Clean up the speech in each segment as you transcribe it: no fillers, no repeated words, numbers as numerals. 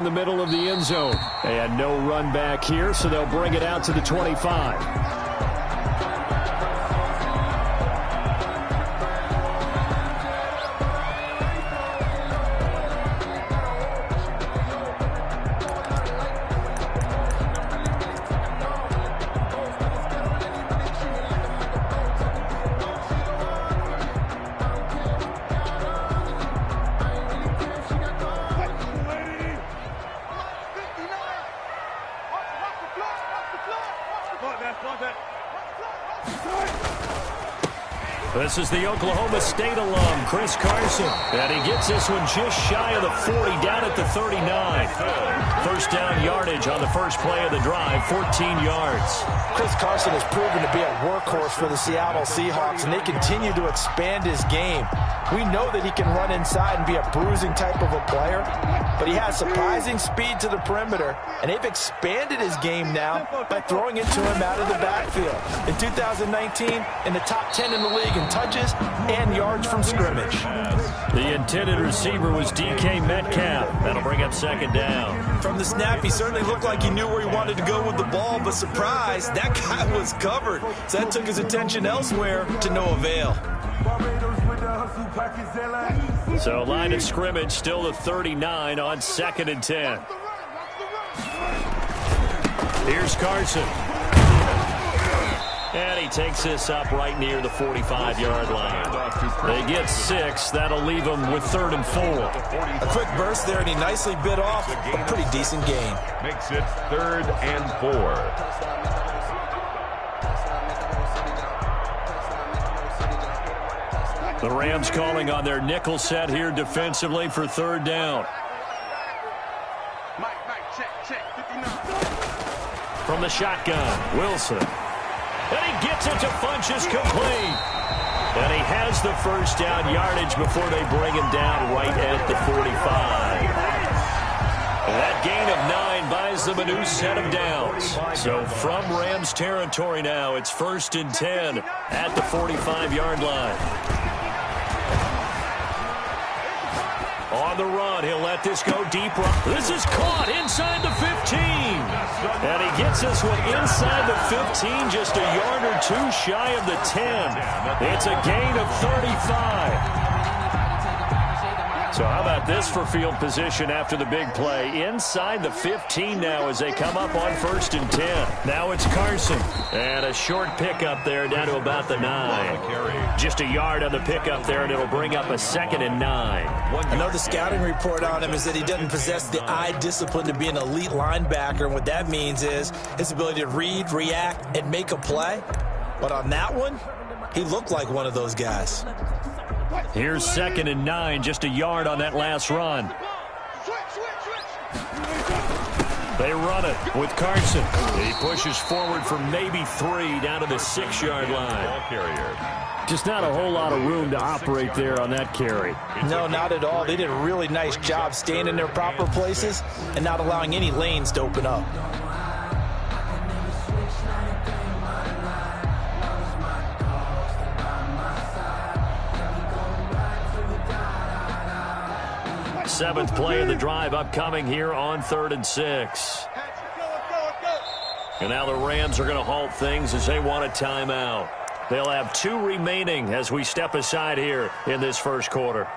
In the middle of the end zone. And no run back here, so they'll bring it out to the 25. This is the Oklahoma State alum, Chris Carson. And he gets this one just shy of the 40, down at the 39. First down yardage on the first play of the drive, 14 yards. Chris Carson has proven to be a workhorse for the Seattle Seahawks, and they continue to expand his game. We know that he can run inside and be a bruising type of a player, but he has surprising speed to the perimeter, and they've expanded his game now by throwing it to him out of the backfield. In 2019, in the top 10 in the league in touches and yards from scrimmage. The intended receiver was DK Metcalf. That'll bring up second down. From the snap, he certainly looked like he knew where he wanted to go with the ball, but surprise, that guy was covered. So that took his attention elsewhere to no avail. So line of scrimmage still the 39 on 2nd and 10. Here's Carson. And he takes this up right near the 45-yard line. They get 6. That'll leave them with 3rd and 4. A quick burst there, and he nicely bit off a pretty decent gain. Makes it 3rd and 4. The Rams calling on their nickel set here defensively for 3rd down. From the shotgun, Wilson. And he gets it to Funchess complete. And he has the first down yardage before they bring him down right at the 45. And that gain of 9 buys them a new set of downs. So from Rams territory now, it's 1st and 10 at the 45-yard line. On the run, he'll let this go deep. This is caught inside the 15. And he gets this one inside the 15, just a yard or 2 shy of the 10. It's a gain of 35. So how about this for field position after the big play? Inside the 15 now as they come up on 1st and 10. Now it's Carson. And a short pickup there down to about the 9. Just a yard on the pickup there, and it'll bring up a 2nd and 9. I know the scouting report on him is that he doesn't possess the eye discipline to be an elite linebacker, and what that means is his ability to read, react, and make a play. But on that one, he looked like one of those guys. Here's 2nd and 9, just a yard on that last run. They run it with Carson. He pushes forward for maybe 3 down to the 6-yard line. Just not a whole lot of room to operate there on that carry. No, not at all. They did a really nice job staying in their proper places and not allowing any lanes to open up. Seventh play of the drive upcoming here on 3rd and 6. And now the Rams are going to halt things as they want a timeout. They'll have 2 remaining as we step aside here in this first quarter.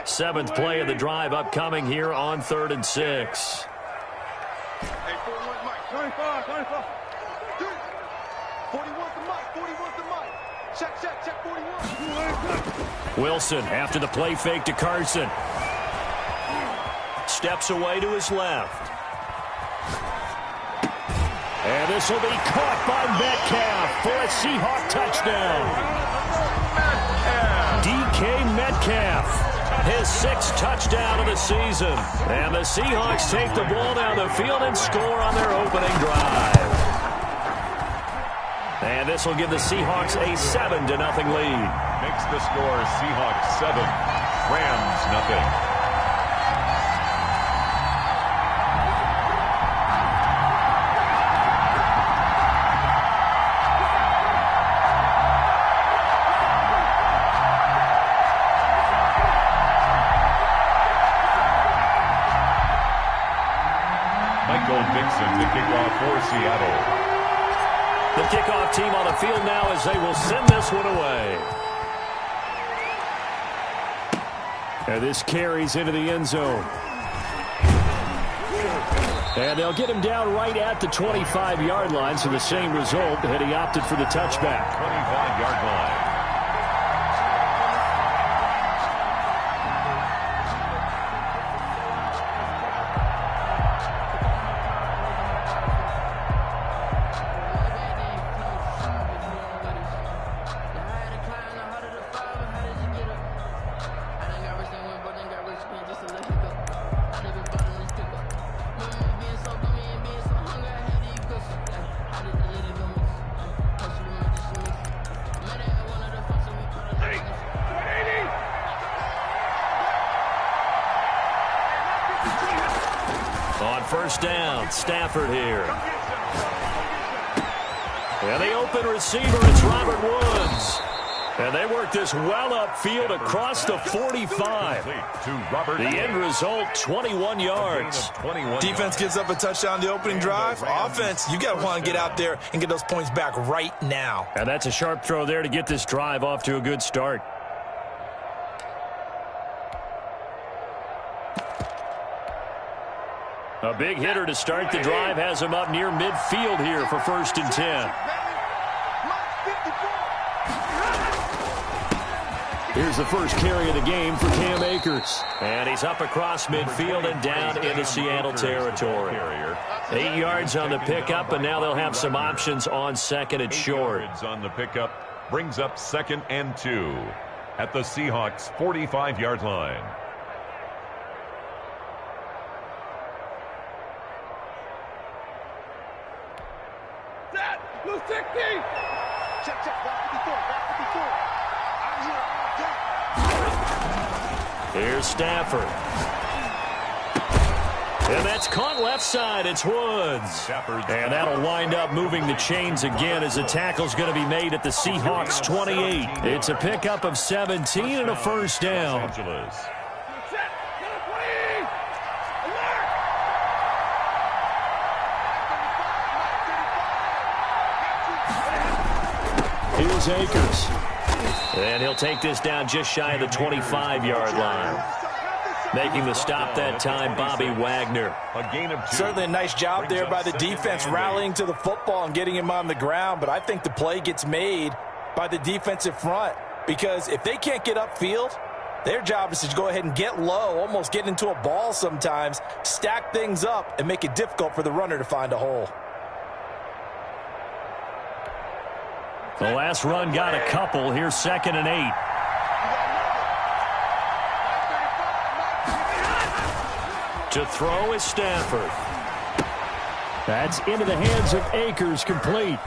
Seventh play of the drive upcoming here on 3rd and 6. Hey, 41 Mike. 25, 25. 41 to Mike. 41 to Mike. Check 41. Wilson after the play fake to Carson. Steps away to his left. And this will be caught by Metcalf for a Seahawk touchdown. DK Metcalf. His 6th touchdown of the season. And the Seahawks take the ball down the field and score on their opening drive. And this will give the Seahawks a 7-0 lead. Makes the score Seahawks 7, Rams 0. Dixon to kick off for Seattle. The kickoff team on the field now as they will send this one away. And this carries into the end zone. And they'll get him down right at the 25-yard line, so the same result had he opted for the touchback. 25-yard line. On first down, Stafford here. And the open receiver, it's Robert Woods. And they work this well upfield across the 45. The end result, 21 yards. Defense gives up a touchdown the opening drive. Offense, you got to want to get out there and get those points back right now. And that's a sharp throw there to get this drive off to a good start. A big hitter to start the drive has him up near midfield here for 1st and 10. Here's the first carry of the game for Cam Akers. And he's up across midfield and down into Seattle territory. 8 yards on the pickup, and now they'll have some options on second and short. 8 yards on the pickup brings up 2nd and 2 at the Seahawks 45-yard line. Here's Stafford. And that's caught left side. It's Woods. And that'll wind up moving the chains again as the tackle's going to be made at the Seahawks 28. It's a pickup of 17 and a first down. Here's Akers. And he'll take this down just shy of the 25-yard line. Making the stop that time, Bobby Wagner. A gain of 2. Certainly a nice job there by the defense rallying to the football and getting him on the ground, but I think the play gets made by the defensive front because if they can't get upfield, their job is to go ahead and get low, almost get into a ball sometimes, stack things up, and make it difficult for the runner to find a hole. The last run got a couple. Here's 2nd and 8. To throw is Stafford. That's into the hands of Akers, complete.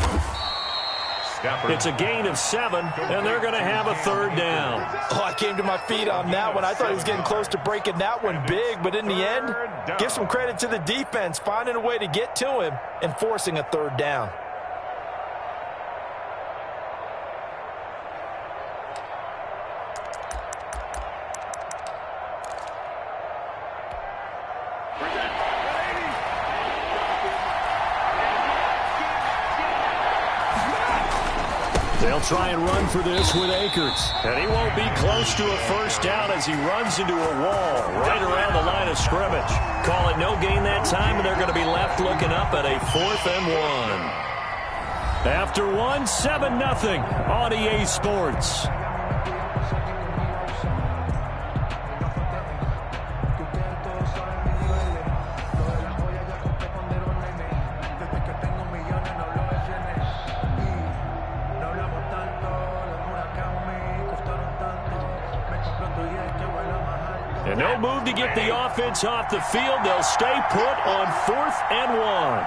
It's a gain of 7, and they're going to have a 3rd down. Oh, I came to my feet on that one. I thought he was getting close to breaking that one big, but in the end, give some credit to the defense, finding a way to get to him and forcing a 3rd down. They'll try and run for this with Akers. And he won't be close to a first down as he runs into a wall right around the line of scrimmage. Call it no gain that time, and they're going to be left looking up at a 4th and 1. After 1, 7-0 on EA Sports. And no move to get the offense off the field. They'll stay put on 4th and 1.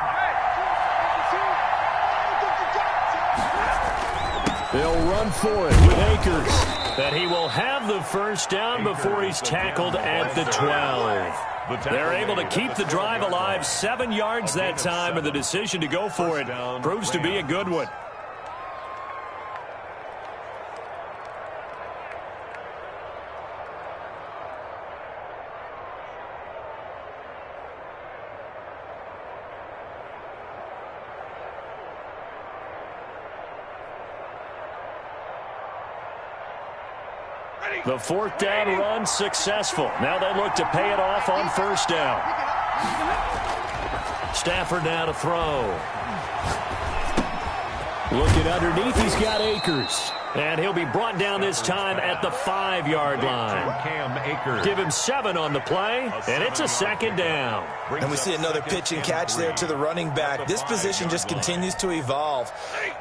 They'll run for it with Akers. And he will have the first down before he's tackled at the 12. They're able to keep the drive alive, 7 yards that time, and the decision to go for it proves to be a good one. The fourth down run successful. Now they look to pay it off on first down. Stafford now to throw. Looking underneath, he's got Akers. And he'll be brought down this time at the 5-yard line. Cam Akers. Give him 7 on the play, and it's a second down. And we see another pitch and catch there to the running back. This position just continues to evolve.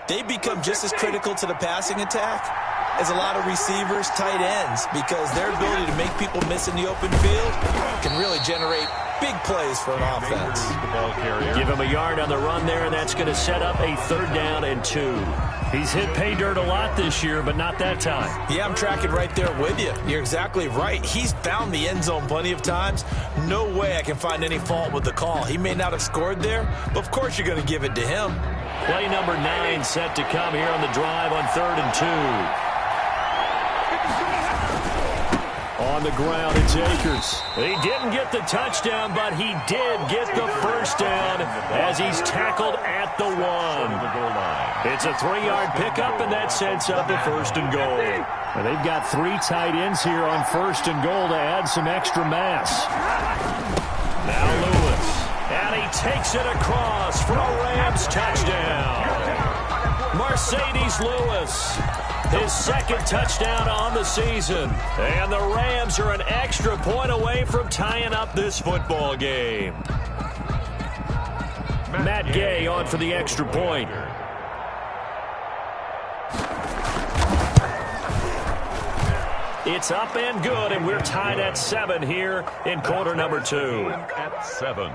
They become just as critical to the passing attack as a lot of receivers, tight ends, because their ability to make people miss in the open field can really generate big plays for an offense. Give him a yard on the run there, and that's going to set up a 3rd down and 2. He's hit pay dirt a lot this year, but not that time. Yeah, I'm tracking right there with you. You're exactly right. He's found the end zone plenty of times. No way I can find any fault with the call. He may not have scored there, but of course you're going to give it to him. Play number 9 set to come here on the drive on 3rd and 2. On the ground, it's Akers. He didn't get the touchdown, but he did get the first down as he's tackled at the 1. It's a 3-yard pickup, and that sets up a 1st and goal. Well, they've got 3 tight ends here on 1st and goal to add some extra mass. Now Lewis, and he takes it across for a Rams touchdown. Mercedes Lewis, his 2nd touchdown on the season. And the Rams are an extra point away from tying up this football game. Matt Gay on for the extra point. It's up and good, and we're tied at 7 here in quarter number 2. At 7.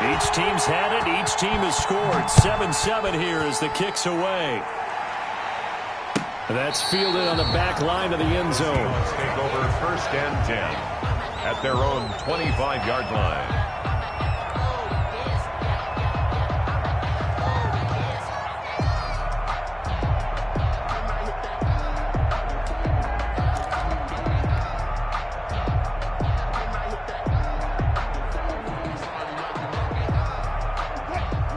Each team's had it. Each team has scored. 7-7 here as the kick's away. That's fielded on the back line of the end zone. Let's take over 1st and 10 at their own 25-yard line.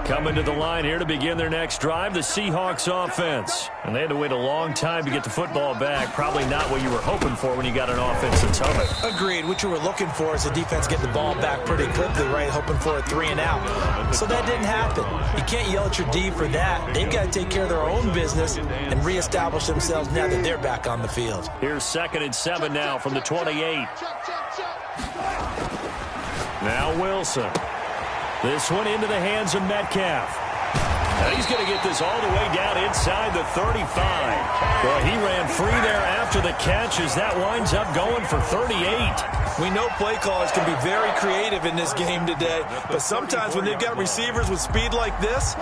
Coming to the line here to begin their next drive, the Seahawks offense. And they had to wait a long time to get the football back. Probably not what you were hoping for when you got an offense that's humming. Agreed. What you were looking for is the defense getting the ball back pretty quickly, right? Hoping for a 3 and out. So that didn't happen. You can't yell at your D for that. They've got to take care of their own business and reestablish themselves now that they're back on the field. Here's 2nd and 7 now from the 28. Now Wilson. This one into the hands of Metcalf. And he's going to get this all the way down inside the 35. Well, he ran free there after the catch as that winds up going for 38. We know play callers can be very creative in this game today, but sometimes when they've got receivers with speed like this,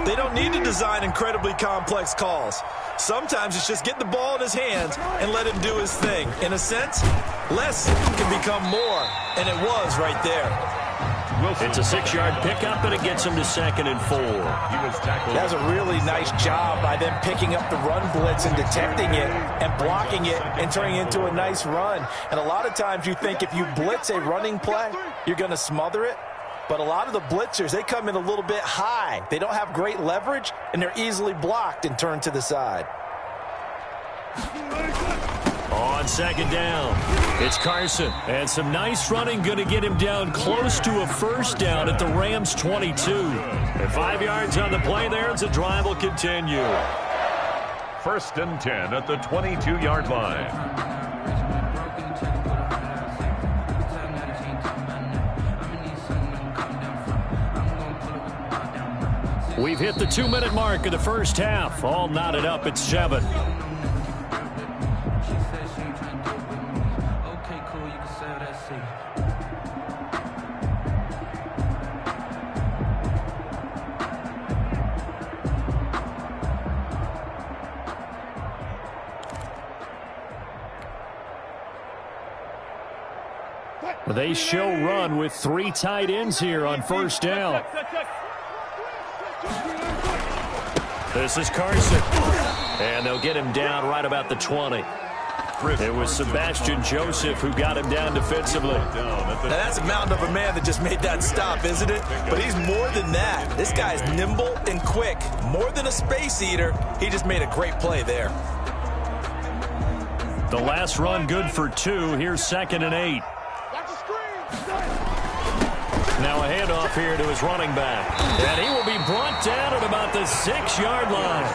they don't need to design incredibly complex calls. Sometimes it's just get the ball in his hands and let him do his thing. In a sense, less can become more, and it was right there. It's a 6-yard pickup, and it gets him to 2nd and 4. He was tackled. That was a really nice job by them picking up the run blitz and detecting it and blocking it and turning it into a nice run. And a lot of times you think if you blitz a running play, you're going to smother it. But a lot of the blitzers, they come in a little bit high. They don't have great leverage, and they're easily blocked and turned to the side. On 2nd down, it's Carson. And some nice running going to get him down close to a 1st down at the Rams 22. And 5 yards on the play there as the drive will continue. 1st and 10 at the 22-yard line. We've hit the 2-minute mark of the first half. All knotted up at 7. They show run with 3 tight ends here on 1st down. This is Carson. And they'll get him down right about the 20. It was Sebastian Joseph who got him down defensively. Now that's a mountain of a man that just made that stop, isn't it? But he's more than that. This guy's nimble and quick. More than a space eater. He just made a great play there. The last run good for 2. Here's 2nd and 8. Now a handoff here to his running back. And he will be brought down at about the 6-yard line.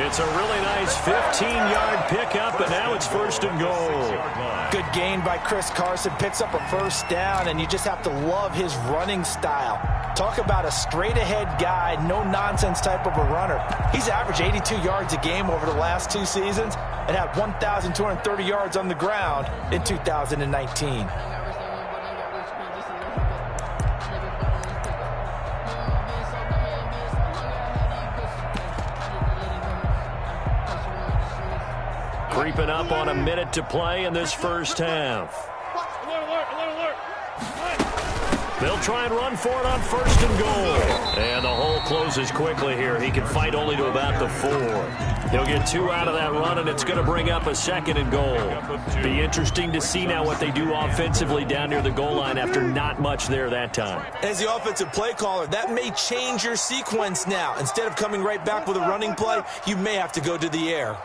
It's a really nice 15-yard pickup, and now it's 1st and goal. Good gain by Chris Carson. Picks up a 1st down, and you just have to love his running style. Talk about a straight-ahead guy, no-nonsense type of a runner. He's averaged 82 yards a game over the last 2 seasons and had 1,230 yards on the ground in 2019. Creeping up on a minute to play in this first half. They'll try and run for it on 1st and goal. And the hole closes quickly here. He can fight only to about the 4. He'll get 2 out of that run, and it's going to bring up a 2nd and goal. Be interesting to see now what they do offensively down near the goal line after not much there that time. As the offensive play caller, that may change your sequence now. Instead of coming right back with a running play, you may have to go to the air.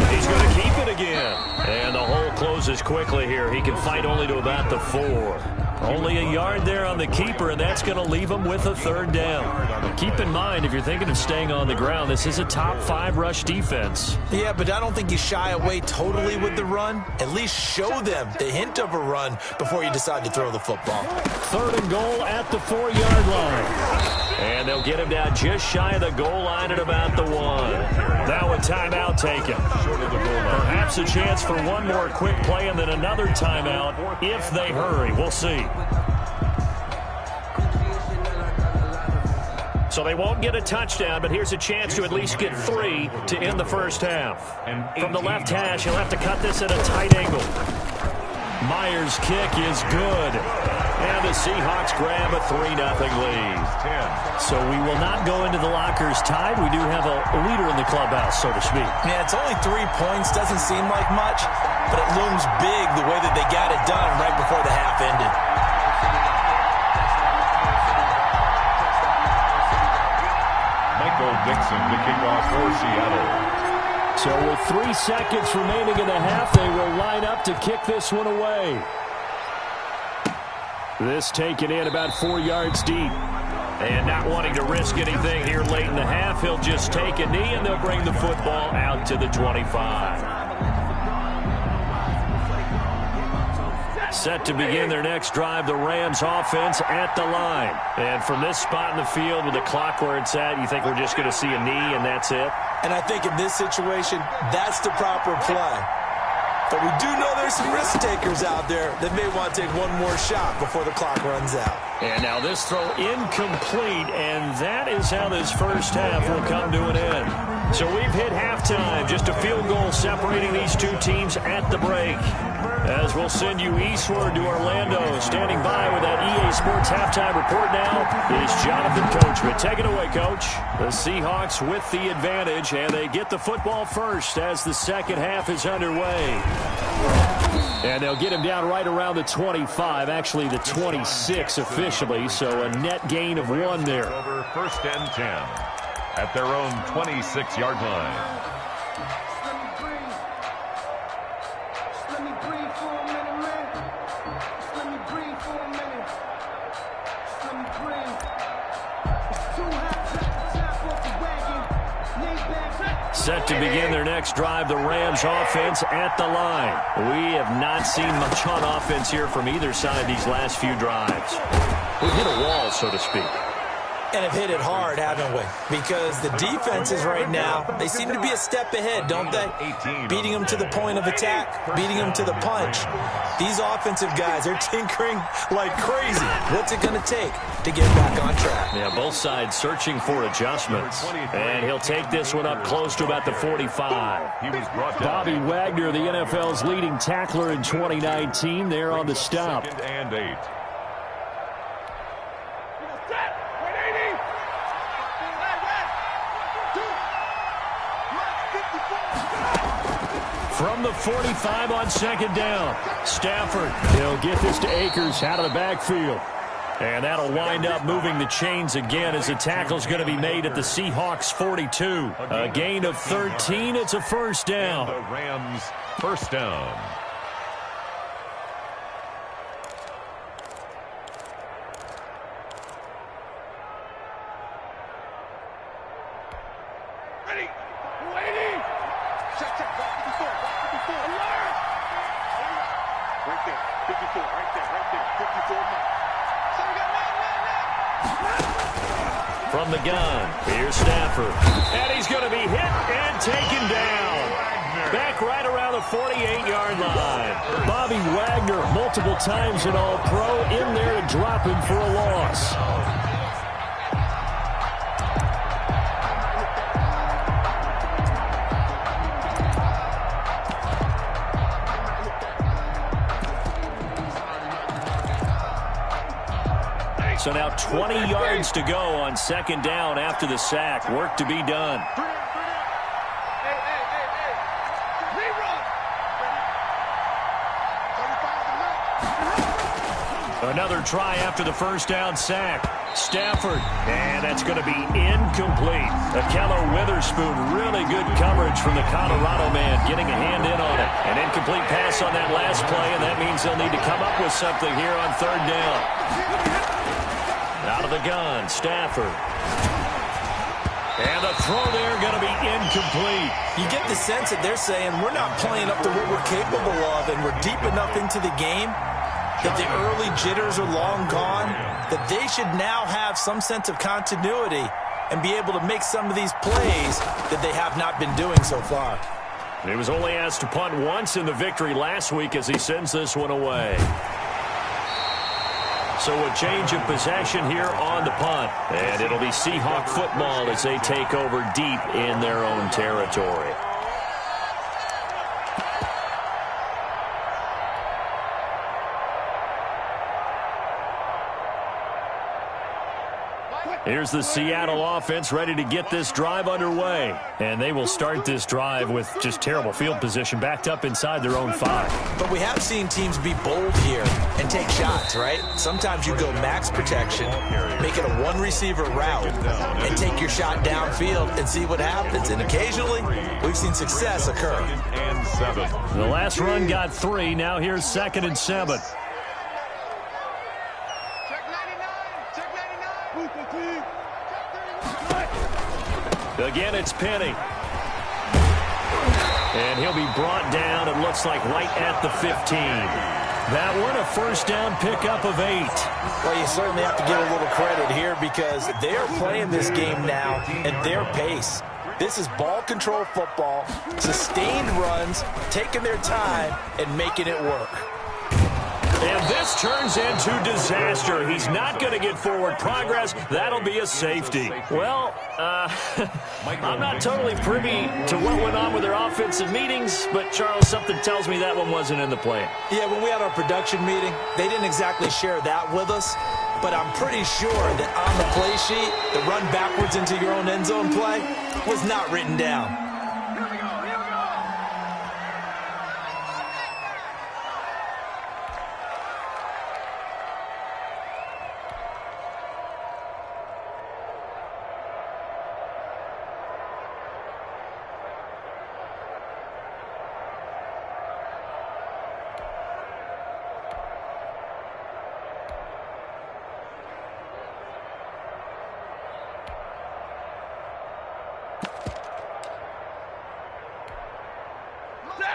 He's going to keep it again. And the hole closes quickly here. He can fight only to about the 4. Only a yard there on the keeper, and that's going to leave him with a 3rd down. Keep in mind, if you're thinking of staying on the ground, this is a top 5 rush defense. Yeah, but I don't think you shy away totally with the run. At least show them the hint of a run before you decide to throw the football. 3rd and goal at the 4-yard line. And they'll get him down just shy of the goal line at about the 1. Now a timeout taken. Perhaps a chance for one more quick play and then another timeout if they hurry. We'll see. So they won't get a touchdown, but here's a chance to at least get 3 to end the first half. From the left hash, he'll have to cut this at a tight angle. Myers' kick is good. And the Seahawks grab a 3-0 lead. So we will not go into the lockers tied. We do have a leader in the clubhouse, so to speak. Yeah, it's only 3 points. Doesn't seem like much, but it looms big the way that they got it done right before the half ended. Michael Dixon to kick off for Seattle. So with 3 seconds remaining in the half, they will line up to kick this one away. This taken in about 4 yards deep. And not wanting to risk anything here late in the half, he'll just take a knee and they'll bring the football out to the 25. Set to begin their next drive, the Rams offense at the line. And from this spot in the field with the clock where it's at, you think we're just going to see a knee and that's it? And I think in this situation, that's the proper play. But we do know there's some risk takers out there that may want to take one more shot before the clock runs out. And now this throw incomplete, and that is how this first half will come to an end. So we've hit halftime, just a field goal separating these two teams at the break. As we'll send you eastward to Orlando. Standing by with that EA Sports halftime report now is Jonathan Coachman. Take it away, Coach. The Seahawks with the advantage, and they get the football first as the second half is underway. And they'll get him down right around the 25, actually the 26 officially, so a net gain of 1 there. Over 1st and 10 at their own 26-yard line. Set to begin their next drive, the Rams offense at the line. We have not seen much on offense here from either side these last few drives. We've hit a wall, so to speak. And have hit it hard, haven't we? Because the defenses right now, they seem to be a step ahead, don't they? Beating them to the point of attack, beating them to the punch. These offensive guys, they're tinkering like crazy. What's it going to take to get back on track? Yeah, both sides searching for adjustments. And he'll take this one up close to about the 45. Bobby Wagner, the NFL's leading tackler in 2019, there on the stop. 2nd and 8. From the 45 on second down. Stafford, he'll get this to Akers out of the backfield. And that'll wind up moving the chains again as the tackle's going to be made at the Seahawks 42. A gain of 13. It's a first down. And the Rams first down. Ready. Waiting. Check. Back 54. Alert. Right there. 54. Right there. 54 mark. So we got man. From the gun, here's Stafford. And he's going to be hit and taken down. Back right around the 48-yard line. Bobby Wagner, multiple times an All-Pro, in there to drop him for a loss. So now 20 yards to go on second down after the sack. Work to be done. Hey. Rerun. Another try after the first down sack. Stafford, and that's going to be incomplete. Akello Witherspoon, really good coverage from the Colorado man, getting a hand in on it. An incomplete pass on that last play, and that means they'll need to come up with something here on third down. Out of the gun, Stafford. And the throw there going to be incomplete. You get the sense that they're saying we're not playing up to what we're capable of, and we're deep enough into the game that the early jitters are long gone, that they should now have some sense of continuity and be able to make some of these plays that they have not been doing so far. He was only asked to punt once in the victory last week as he sends this one away. So a change of possession here on the punt. And it'll be Seahawk football as they take over deep in their own territory. Here's the Seattle offense ready to get this drive underway. And they will start this drive with just terrible field position backed up inside their own 5. But we have seen teams be bold here and take shots, right? Sometimes you go max protection, make it a one-receiver route, and take your shot downfield and see what happens. And occasionally, we've seen success occur. And 7. The last run got 3. Now here's 2nd and 7. Again, it's Penny. And he'll be brought down, it looks like, right at the 15. That one, a first down pickup of 8. Well, you certainly have to give a little credit here because they're playing this game now at their pace. This is ball control football, sustained runs, taking their time, and making it work. And this turns into disaster. He's not going to get forward progress. That'll be a safety. Well, I'm not totally privy to what went on with their offensive meetings, but, Charles, something tells me that one wasn't in the plan. Yeah, when we had our production meeting, they didn't exactly share that with us, but I'm pretty sure that on the play sheet, the run backwards into your own end zone play was not written down.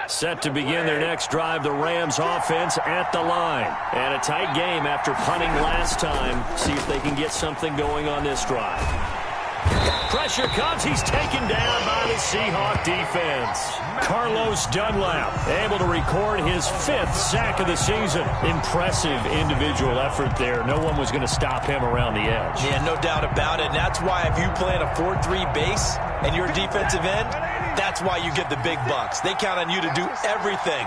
Set to begin their next drive, the Rams offense at the line. And a tight game after punting last time. See if they can get something going on this drive. Pressure comes. He's taken down by the Seahawk defense. Carlos Dunlap able to record his 5th sack of the season. Impressive individual effort there. No one was going to stop him around the edge. Yeah, no doubt about it. And that's why if you play in a 4-3 base and you're a defensive end, that's why you get the big bucks. They count on you to do everything.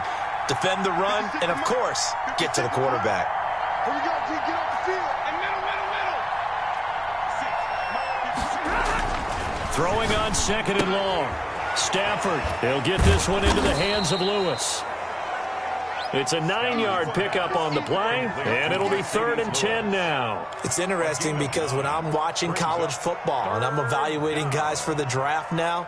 Defend the run and, of course, get to the quarterback. Here we go, G. Get off the field. And middle. Throwing on 2nd and long. Stafford, he'll get this one into the hands of Lewis. It's a 9-yard pickup on the play, and it'll be 3rd and 10 now. It's interesting because when I'm watching college football and I'm evaluating guys for the draft now,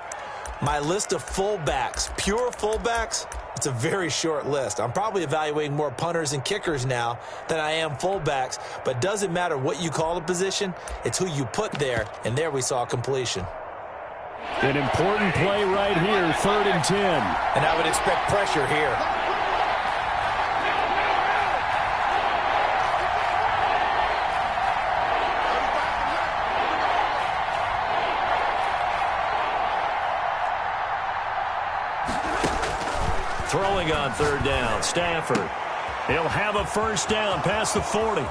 my list of fullbacks, pure fullbacks, it's a very short list. I'm probably evaluating more punters and kickers now than I am fullbacks, but it doesn't matter what you call the position, it's who you put there, and there we saw completion. An important play right here, 3rd and 10. And I would expect pressure here. Throwing on 3rd down, Stafford. He'll have a 1st down past the 40.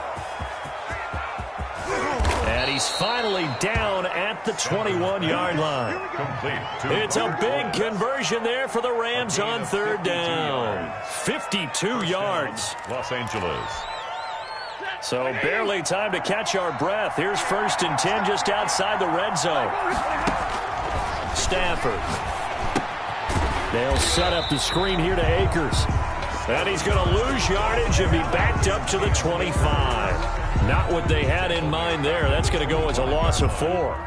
And he's finally down at the 21-yard line. It's a big conversion there for the Rams on 3rd down. 52 yards. Los Angeles. So barely time to catch our breath. Here's 1st and 10 just outside the red zone. Stafford. They'll set up the screen here to Akers. And he's going to lose yardage and be backed up to the 25. Not what they had in mind there. That's going to go as a loss of 4.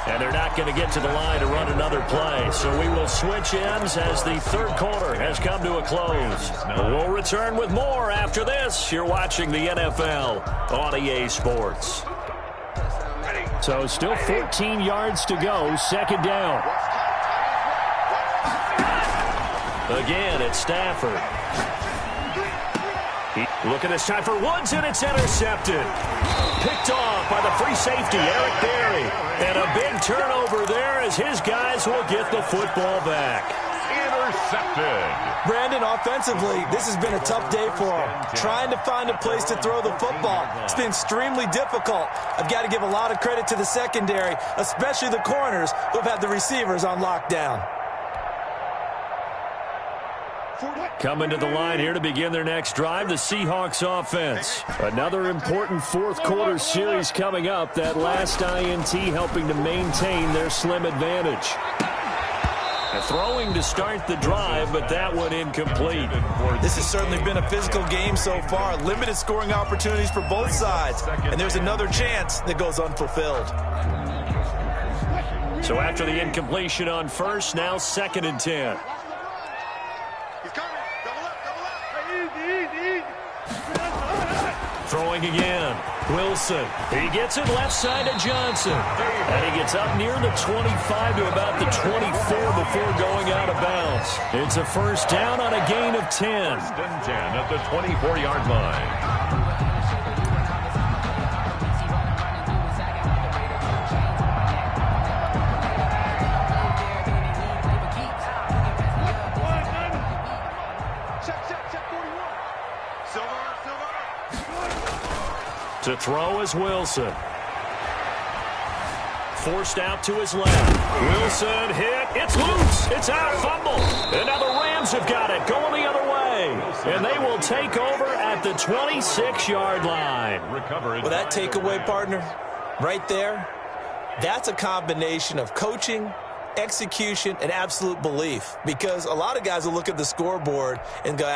And they're not going to get to the line to run another play. So we will switch ends as the 3rd quarter has come to a close. We'll return with more after this. You're watching the NFL on EA Sports. So still 14 yards to go. 2nd down. Again, it's Stafford. Look at this time for Woods, and it's intercepted. Picked off by the free safety, Eric Berry. And a big turnover there as his guys will get the football back. Intercepted. Brandon, offensively, this has been a tough day for him. Trying to find a place to throw the football. It's been extremely difficult. I've got to give a lot of credit to the secondary, especially the corners who have had the receivers on lockdown. Coming to the line here to begin their next drive, the Seahawks offense. Another important 4th quarter series coming up. That last INT helping to maintain their slim advantage. Throwing to start the drive, but that one incomplete. This has certainly been a physical game so far. Limited scoring opportunities for both sides. And there's another chance that goes unfulfilled. So after the incompletion on 1st, now 2nd and 10. Throwing again. Wilson. He gets it left side to Johnson. And he gets up near the 25 to about the 24 before going out of bounds. It's a 1st down on a gain of 10. 1st and 10 at the 24-yard line. To throw is Wilson. Forced out to his left. Wilson hit. It's loose. It's out. Fumble. And now the Rams have got it going the other way. And they will take over at the 26-yard line. Well, that takeaway, partner, right there, that's a combination of coaching, execution, and absolute belief. Because a lot of guys will look at the scoreboard and go,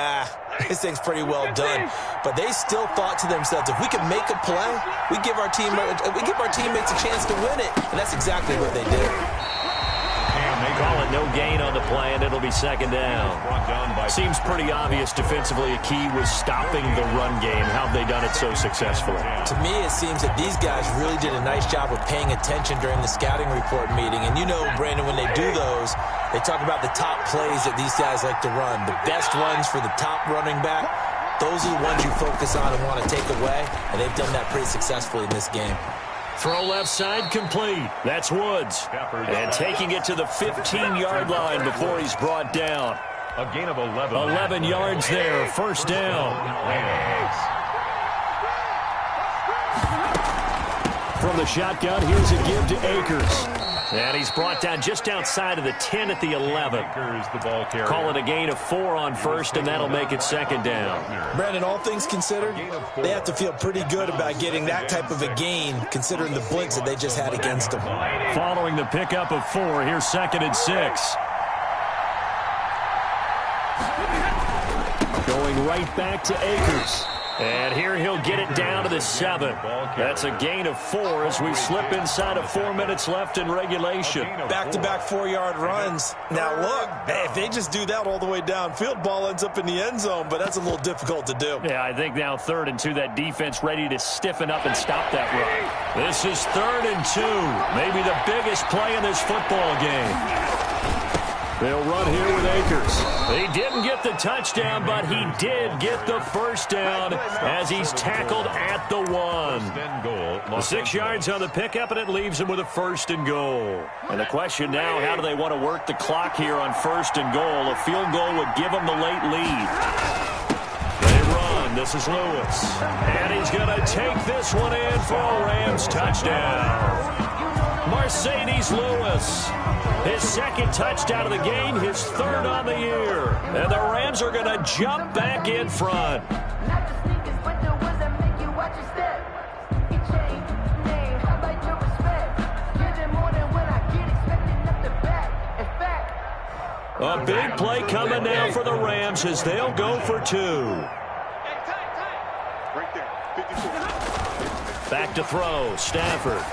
this thing's pretty well done. But they still thought to themselves, if we can make a play, we give our teammates a chance to win it. And that's exactly what they did. They call it no gain on the play, and it'll be 2nd down. Seems pretty obvious defensively a key was stopping the run game. How have they done it so successfully? To me, it seems that these guys really did a nice job of paying attention during the scouting report meeting. And you know, Brandon, when they do those, they talk about the top plays that these guys like to run. The best runs for the top running back, those are the ones you focus on and want to take away. And they've done that pretty successfully in this game. Throw left side complete. That's Woods. And taking it to the 15-yard line before he's brought down. A gain of 11. 11 yards there. 1st down. From the shotgun, here's a give to Akers. And he's brought down just outside of the 10 at the 11. Call it a gain of 4 on first, and that'll make it second down. Brandon, all things considered, they have to feel pretty good about getting that type of a gain, considering the blitz that they just had against them. Following the pickup of 4, here's 2nd and 6. Going right back to Akers. And here he'll get it down to the 7. That's a gain of 4 as we slip inside of 4 minutes left in regulation. Back-to-back 4-yard runs. Now, look, if they just do that all the way downfield, ball ends up in the end zone, but that's a little difficult to do. Yeah, I think now 3rd and 2, that defense ready to stiffen up and stop that run. This is 3rd and 2, maybe the biggest play in this football game. They'll run here with Akers. He didn't get the touchdown, but he did get the first down as he's tackled at the 1. 6 yards on the pickup, and it leaves him with a 1st and goal. And the question now, how do they want to work the clock here on 1st and goal? A field goal would give them the late lead. They run. This is Lewis. And he's going to take this one in for a Rams touchdown. Mercedes Lewis, his 2nd touchdown of the game, his 3rd on the year. And the Rams are going to jump back in front. A big play coming now for the Rams as they'll go for 2. Back to throw, Stafford.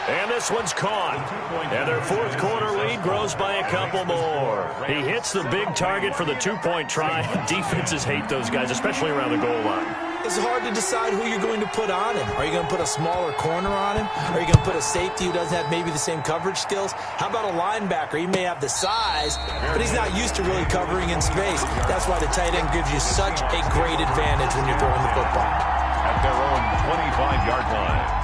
And this one's caught. And their 4th quarter lead grows by a couple more. He hits the big target for the 2-point try. Defenses hate those guys, especially around the goal line. It's hard to decide who you're going to put on him. Are you going to put a smaller corner on him? Are you going to put a safety who doesn't have maybe the same coverage skills? How about a linebacker? He may have the size, but he's not used to really covering in space. That's why the tight end gives you such a great advantage when you're throwing the football. At their own 25-yard line.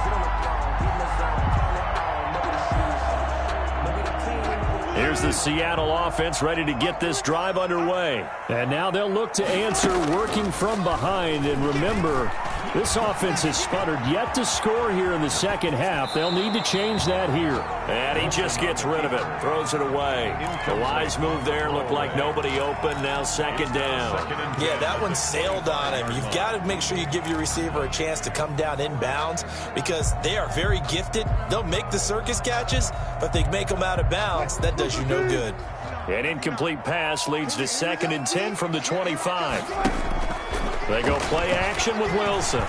Here's the Seattle offense ready to get this drive underway. And now they'll look to answer working from behind. And remember, this offense has sputtered yet to score here in the second half. They'll need to change that here. And he just gets rid of it, throws it away. The wise move there, looked like nobody open. Now 2nd down. Yeah, that one sailed on him. You've got to make sure you give your receiver a chance to come down inbounds because they are very gifted. They'll make the circus catches, but if they make them out of bounds, that does you no good. An incomplete pass leads to 2nd and 10 from the 25. They go play action with Wilson.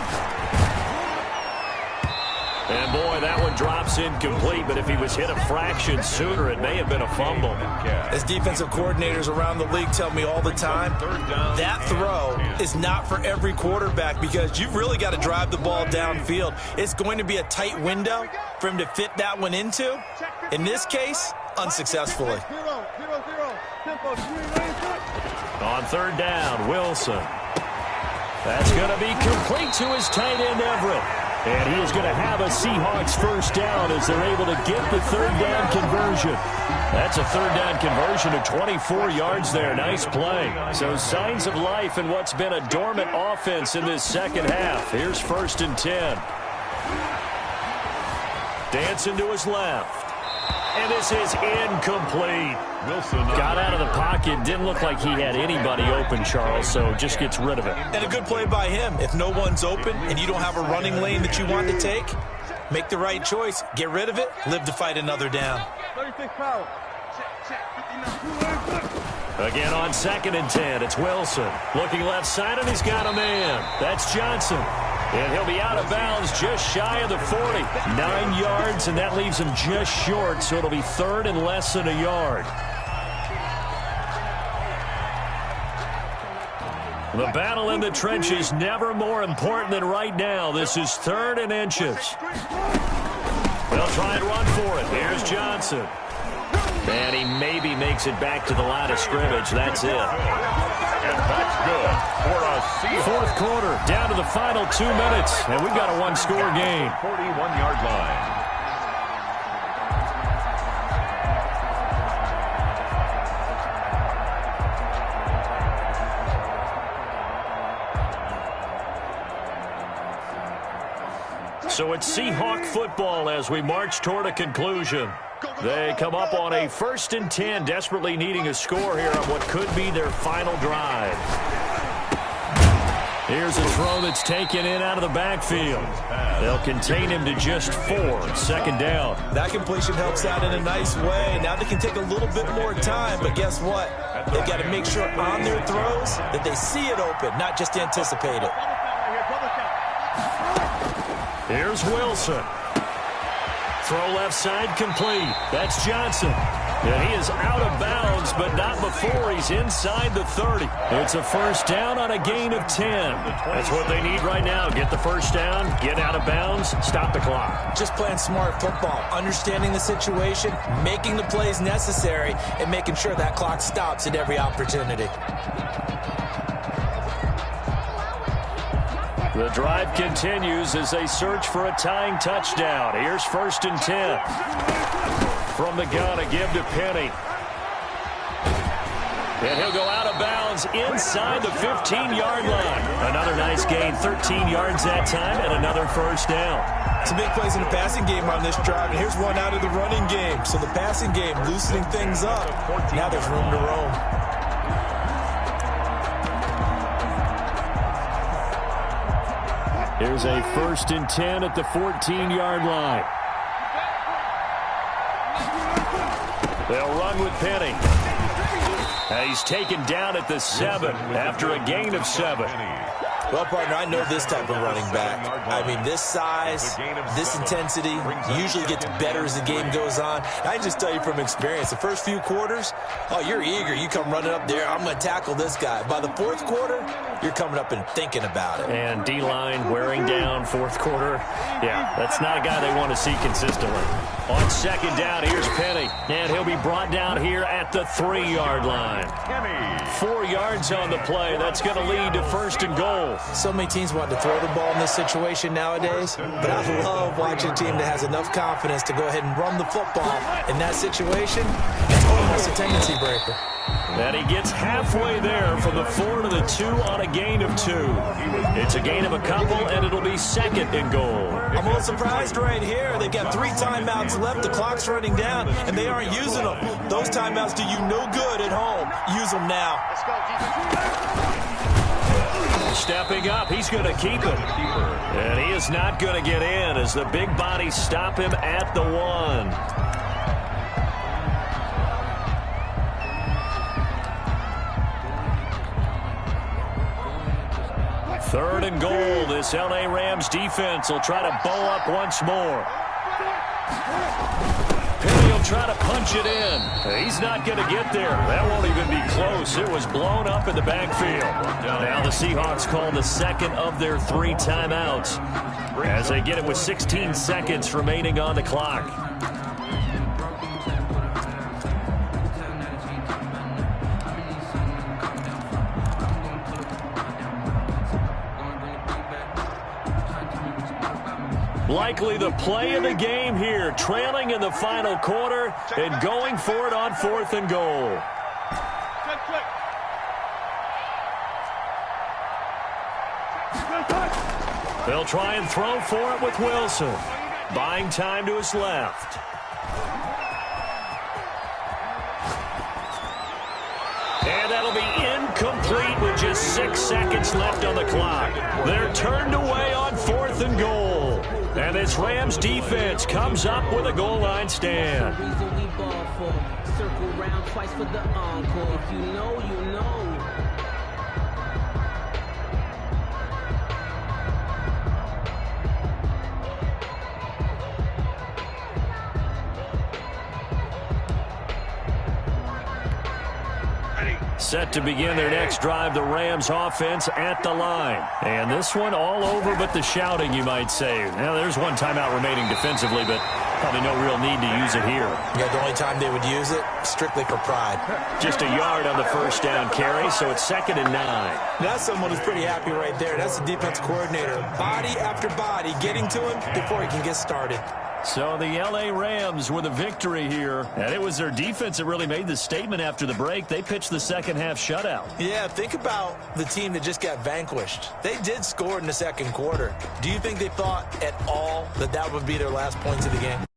And, boy, that one drops incomplete, but if he was hit a fraction sooner, it may have been a fumble. As defensive coordinators around the league tell me all the time, that throw is not for every quarterback because you've really got to drive the ball downfield. It's going to be a tight window for him to fit that one into. In this case, unsuccessfully. On 3rd down, Wilson. That's going to be complete to his tight end, Everett. And he is going to have a Seahawks 1st down as they're able to get the 3rd down conversion. That's a 3rd down conversion of 24 yards there. Nice play. So signs of life in what's been a dormant offense in this second half. Here's 1st and 10. Dancing to his left. And this is incomplete. Wilson got out of the pocket. Didn't look like he had anybody open, Charles, so just gets rid of it. And a good play by him. If no one's open and you don't have a running lane that you want to take, make the right choice. Get rid of it. Live to fight another down. Again on 2nd and 10. It's Wilson. Looking left side, and he's got a man. That's Johnson. And he'll be out of bounds just shy of the 40. 9 yards, and that leaves him just short, so it'll be 3rd and less than a yard. The battle in the trenches never more important than right now. This is 3rd and inches. They'll try and run for it. Here's Johnson. And he maybe makes it back to the line of scrimmage. That's it. And that's good for a Seahawks. 4th quarter, down to the final 2 minutes, and we've got a one-score game. 41-yard line. So it's Seahawk football as we march toward a conclusion. They come up on a 1st and 10, desperately needing a score here on what could be their final drive. Here's a throw that's taken in out of the backfield. They'll contain him to just 4. 2nd down. That completion helps out in a nice way. Now they can take a little bit more time, but guess what? They've got to make sure on their throws that they see it open, not just anticipate it. Here's Wilson. Throw left side complete. That's Johnson. And he is out of bounds, but not before he's inside the 30. It's a 1st down on a gain of 10. That's what they need right now. Get the 1st down, get out of bounds, stop the clock. Just playing smart football, understanding the situation, making the plays necessary, and making sure that clock stops at every opportunity. The drive continues as they search for a tying touchdown. Here's 1st and 10. From the gun, a give to Penny. And he'll go out of bounds inside the 15-yard line. Another nice gain, 13 yards that time, and another 1st down. Some big plays in the passing game on this drive, and here's one out of the running game. So the passing game loosening things up. Now there's room to roam. Here's a 1st and 10 at the 14-yard line. They'll run with Penny. And he's taken down at the 7 after a gain of 7. Well, partner, I know this type of running back. I mean, this size, this intensity usually gets better as the game goes on. I can just tell you from experience, the first few quarters, oh, you're eager. You come running up there, I'm going to tackle this guy. By the 4th quarter, you're coming up and thinking about it. And D-line wearing down 4th quarter. Yeah, that's not a guy they want to see consistently. On 2nd down, here's Penny. And he'll be brought down here at the 3-yard line. 4 yards on the play. That's going to lead to 1st and goal. So many teams want to throw the ball in this situation nowadays, but I love watching a team that has enough confidence to go ahead and run the football. In that situation, it's almost a tendency breaker. And he gets halfway there from the 4 to the 2 on a gain of 2. It's a gain of a couple, and it'll be 2nd and goal. I'm a little surprised right here. They've got 3 timeouts left. The clock's running down, and they aren't using them. Those timeouts do you no good at home. Use them now. Stepping up, he's going to keep it. And he is not going to get in as the big bodies stop him at the 1. 3rd and goal. This L.A. Rams defense will try to bow up once more. Penny will try to punch it in. He's not going to get there. That won't even be close. It was blown up in the backfield. Now the Seahawks call the 2nd of their 3 timeouts as they get it with 16 seconds remaining on the clock. Likely the play of the game here, trailing in the final quarter and going for it on 4th and goal. They'll try and throw for it with Wilson. Buying time to his left. And that'll be incomplete with just 6 seconds left on the clock. They're turned away on 4th and goal. And this Rams defense comes up with a goal line stand. Circle round twice for the encore. If you know, you know. Set to begin their next drive, the Rams offense at the line. And this one all over but the shouting, you might say. Now, there's one timeout remaining defensively, but probably no real need to use it here. Yeah, the only time they would use it, strictly for pride. Just a yard on the 1st down carry, so it's 2nd and 9. That's someone who's pretty happy right there. That's the defense coordinator. Body after body, getting to him before he can get started. So the L.A. Rams with a victory here. And it was their defense that really made the statement after the break. They pitched the second half shutout. Yeah, think about the team that just got vanquished. They did score in the second quarter. Do you think they thought at all that that would be their last points of the game?